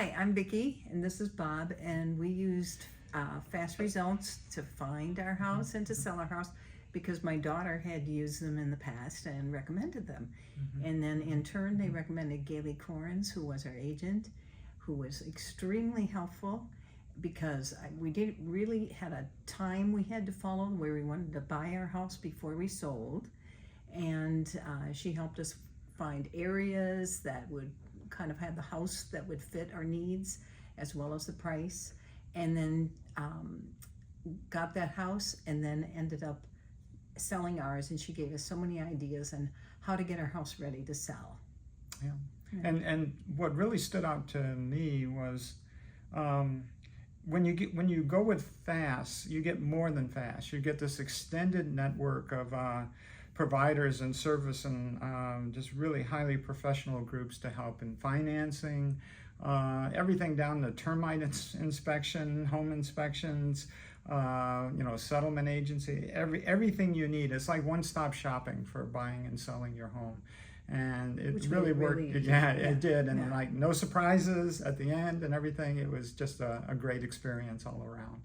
Hi, I'm Vicky, and this is Bob, and we used FASS Results to find our house and to sell our house because my daughter had used them in the past and recommended them. And then in turn, they recommended Gaylie Corens, who was our agent, who was extremely helpful because we didn't really had a time we had to follow where we wanted to buy our house before we sold. And she helped us find areas that would kind of have the house that would fit our needs as well as the price, and then got that house and then ended up selling ours, and she gave us so many ideas on how to get our house ready to sell. Yeah. And what really stood out to me was when you go with FASS, you get more than FASS. You get this extended network of providers and service and just really highly professional groups to help in financing, everything down to termite inspection, home inspections, settlement agency, everything you need. It's like one-stop shopping for buying and selling your home. And it really worked. Yeah, it did. And like no surprises at the end and everything. It was just a great experience all around.